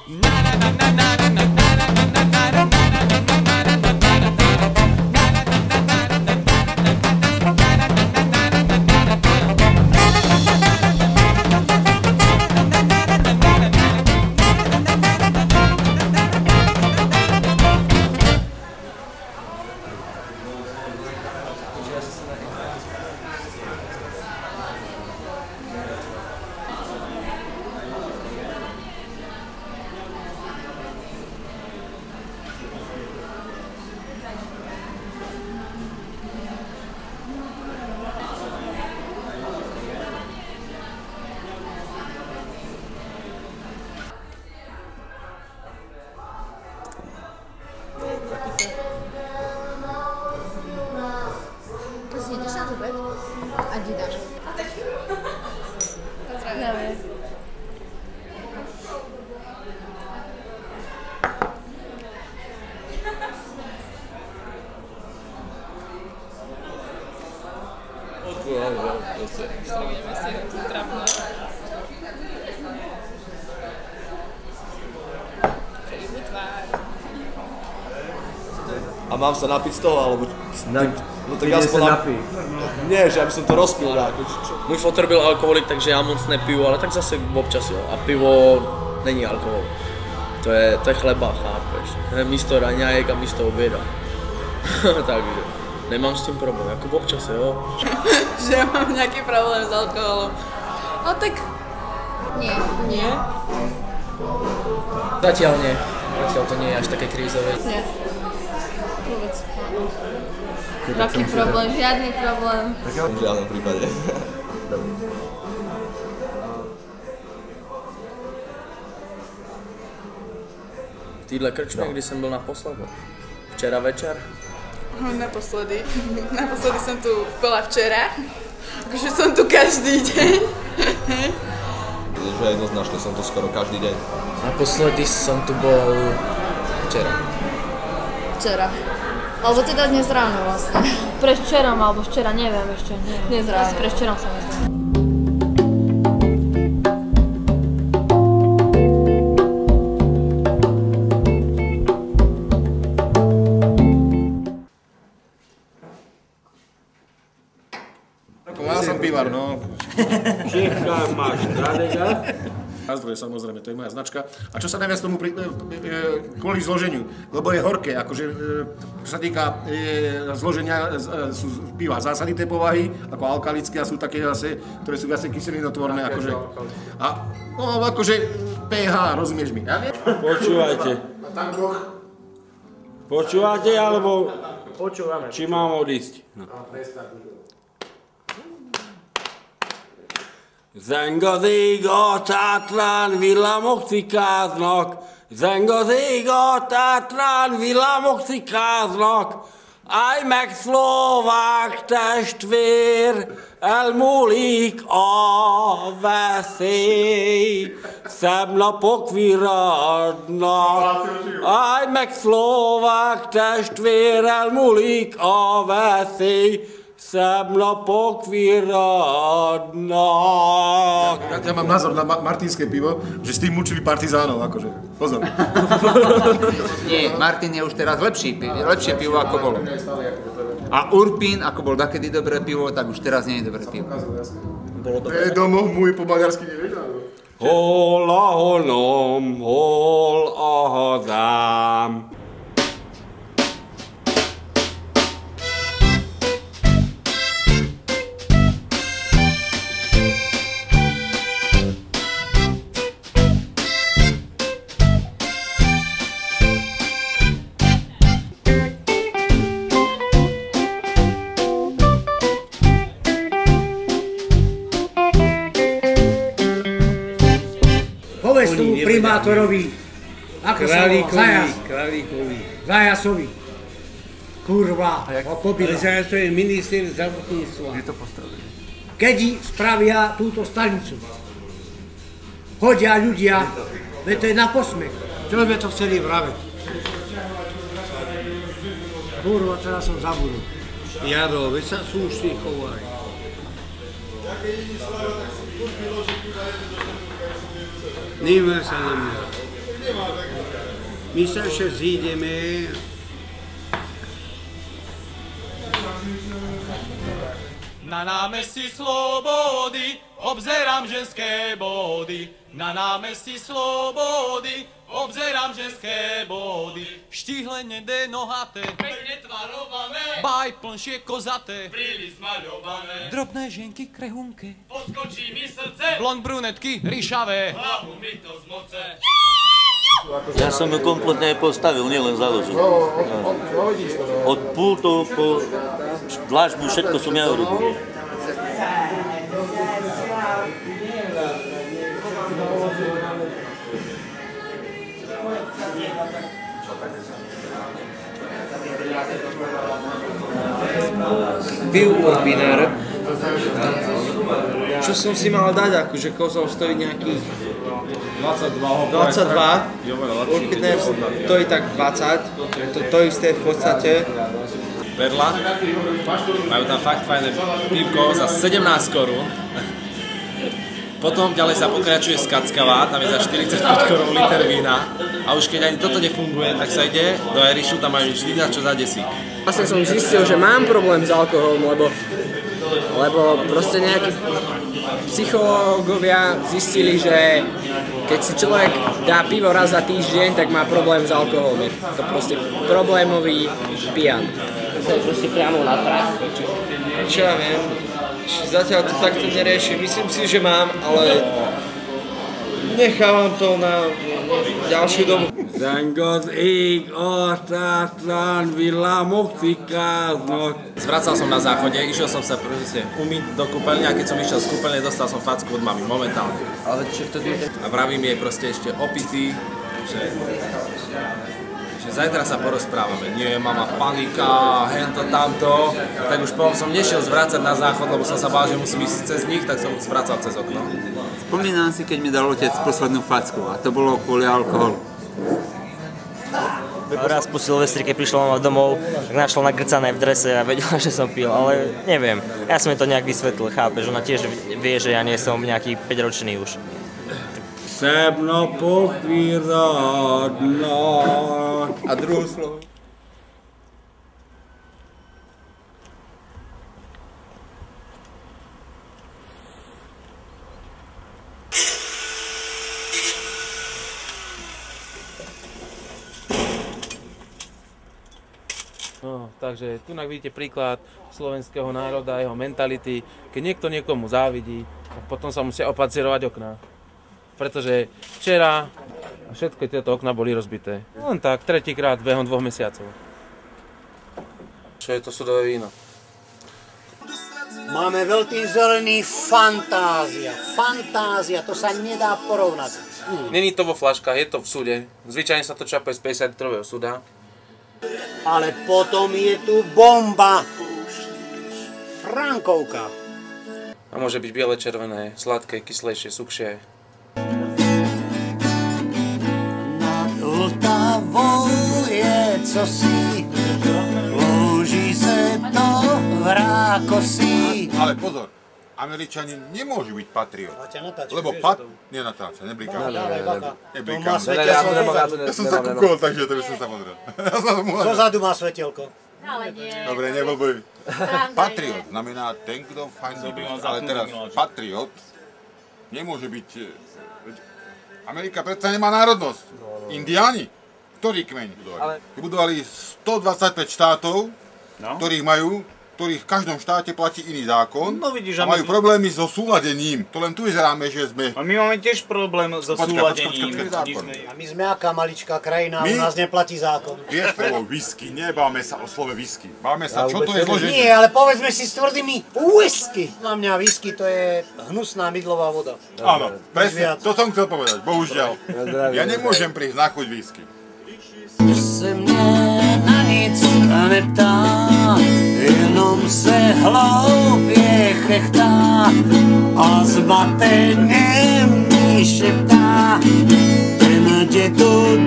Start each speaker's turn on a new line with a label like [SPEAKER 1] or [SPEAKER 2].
[SPEAKER 1] A mám sa napiť z toho, alebo... No tak aspoň napí. Nie, že aby som to rozpil nejako.
[SPEAKER 2] Můj fotr byl alkoholik, takže já moc nepiju, ale tak zase občas jo. A pivo není alkohol. To je chleba, chápeš. To je místo raňajek a místo oběda. Takže nemám s tím problém, jako občas jo.
[SPEAKER 3] Že mám nějaký problém s alkoholem. No tak... Nie. Nie?
[SPEAKER 2] Zatiaľ nie. Zatiaľ to nie je až také krízové.
[SPEAKER 3] Nie. Vôbec. Taký problém, žiadny problém.
[SPEAKER 1] V žiadnom prípade.
[SPEAKER 2] V téhle krčmě, kdy jsem byl naposledy? Včera večer?
[SPEAKER 3] Naposledy. Naposledy som tu bola včera. Akože som tu každý deň.
[SPEAKER 1] Že jednoznačne som tu skoro každý deň.
[SPEAKER 2] Naposledy som tu bol včera.
[SPEAKER 3] Včera. Alebo teda dnes ráno vlastne.
[SPEAKER 4] Prevčerom alebo včera, neviem ešte.
[SPEAKER 3] Dnes ráno.
[SPEAKER 4] Prevčerom sa myslím.
[SPEAKER 5] Ja som pivar, no.
[SPEAKER 6] Čechá máš Radega.
[SPEAKER 5] Nazdroje, samozrejme, to je moja značka. A čo sa najviac tomu kvôli zloženiu, lebo je horké, akože čo sa týka zloženia, sú piva zásadité povahy, ako alkalické a sú také zase, ktoré sú viacej kyselinotvorné, akože. A no akože pH, rozumieš mi?
[SPEAKER 6] Počúvajte. Počúvate, alebo
[SPEAKER 7] Počúvame.
[SPEAKER 6] či mám odísť? No. Zengazég a tátrán villámok cikáznak, zengazég a tátrán villámok cikáznak, állj meg szlovák testvér, elmúlik a veszély, szebb napok viradnak. Állj meg szlovák testvér, elmúlik a veszély, szebb napok viradnak.
[SPEAKER 5] Ja mám názor na martinské pivo, že s tým mučili partizánov, akože. Pozor.
[SPEAKER 8] Nie, Martin je už teraz lepšie pivo ako bolo. A Urpín, ako bol dakedy dobré pivo, tak už teraz nie je dobré pivo.
[SPEAKER 5] Domov môj po maďarsky nevieš, alebo?
[SPEAKER 6] Hol a holom, hol a hazám.
[SPEAKER 7] Povedz tomu primátorovi, ako sa volá, Zajasovi. Kurva, ho pobila.
[SPEAKER 9] Zajac to je minister zdravotníctva.
[SPEAKER 8] Je to postavené.
[SPEAKER 7] Keď spravia túto stanicu, chodia ľudia, veď to je na posmech. Čo by to chceli vraveť? Kurva, teraz som zabudol.
[SPEAKER 9] Jaro, veď sa slušne chovaj. Never sa na mňa. My sa ešte zídeme.
[SPEAKER 10] Na námestí Slobody obzerám ženské body. Na námestí Slobody obzerám ženské body. Štíhle nedé nohaté, pekne tvarované, baj plnšie kozaté, brýly smaľované, drobné ženky krehunké, podskočí mi srdce, blond brunetky ryšavé, hlavu mi to zmoce.
[SPEAKER 11] Ja som ju kompletne postavil, nielen založil. Od pultu po dlažbu, všetko som ja urobil.
[SPEAKER 2] Byl Urbiner. Čo som si mal dať, akože kozol stojí nejakých 22. Urbiner stojí tak 20. To isté v podstate.
[SPEAKER 12] Perla. Majú tam fakt fajné pivko za 17 korún. Potom ďalej sa pokračuje Skackava, tam je za 45 korún liter vína. A už keď ani toto nefunguje, tak sa ide do Erišu, tam majú vždy na čo za desík.
[SPEAKER 2] Vlastne som zistil, že mám problém s alkoholom, lebo proste nejakí psychológovia zistili, že keď si človek dá pivo raz za týždeň, tak má problém s alkoholom. Je to proste problémový pijan. To je proste priamo na prach. Čo ja viem, zatiaľ to takto neriešim. Myslím si, že mám, ale nechávam to na ďalšiu dobu.
[SPEAKER 6] Zengod ég ortatlan villamoktikáznak.
[SPEAKER 12] Zvracal som na záchode, išiel som sa umyť do kúpeľne a keď som išiel z kúpeľne, dostal som facku od mami, momentálne.
[SPEAKER 2] Ale čo to je?
[SPEAKER 12] A vravím jej proste ešte opitý, že zajtra sa porozprávame. Nie, mama, panika, hento, tamto. Tak už potom som nešiel zvracať na záchod, lebo som sa bál, že musím ísť cez nich, tak som zvracal cez okno.
[SPEAKER 8] Spomínam si, keď mi dal otec poslednú facku a to bolo kvôli alkoholu.
[SPEAKER 13] Raz po Silvestri, keď prišla mama domov, tak našla nagrcané v drese a vedela, že som pil, ale neviem. Ja som jej to nejak vysvetlil, chápeš, ona tiež vie, že ja nie som nejaký 5-ročný už.
[SPEAKER 6] Sebno pokvíradná.
[SPEAKER 8] A druhú slovo.
[SPEAKER 14] No, takže tu vidíte príklad slovenského národa, jeho mentality. Keď niekto niekomu závidí, tak potom sa musia opacierovať okná. Pretože včera všetky tieto okná boli rozbité. Len tak, tretíkrát behom 2 mesiacov. Čo je to sudové víno?
[SPEAKER 7] Máme veľký zelený fantázia. Fantázia, to sa nedá porovnať.
[SPEAKER 14] Není to vo fľaškách, je to v súde. Zvyčajne sa to čapuje z 50-litrového súda.
[SPEAKER 7] Ale potom je tu bomba. Frankovka.
[SPEAKER 14] A môže byť biele, červené, sladké, kyslejšie, suchšie.
[SPEAKER 7] Nad Vltavou je cosi, louží se to v rákosi.
[SPEAKER 5] Ale pozor, Američani nemôžu byť patrioti. Lebo nenatáča, neblikám. Neblikám. Ja som sa kúkol, takže to by som sa pozrel.
[SPEAKER 7] Zozadu má svetelko.
[SPEAKER 4] Ale nie.
[SPEAKER 5] Dobre, nebol. Patriot znamená ten, kto fandí. Ale teraz patriot nemôže byť... Amerika predsa nemá národnosť. Indiáni. Ktorý kmeň budovali? Vybudovali 125 štátov, ktorých v každom štáte platí iný zákon a majú problémy so súladením. To len tu vyzeráme, že sme...
[SPEAKER 15] A my máme tiež problém so súladením.
[SPEAKER 7] A my sme aká maličká krajina, u nás neplatí zákon.
[SPEAKER 5] Vieš, slovo whisky, nebáme sa o slove whisky. Báme sa, čo to je zloženie.
[SPEAKER 7] Nie, ale povedzme si s tvrdými whisky. Na mňa whisky to je hnusná mydlová voda.
[SPEAKER 5] Áno, presne, to som chcel povedať, bohužiaľ. Ja nemôžem prísť na chuť whisky.
[SPEAKER 7] Se mě na nic neptá, jenom se hloupě chechtá a zmateně mi šeptá, ten tě tu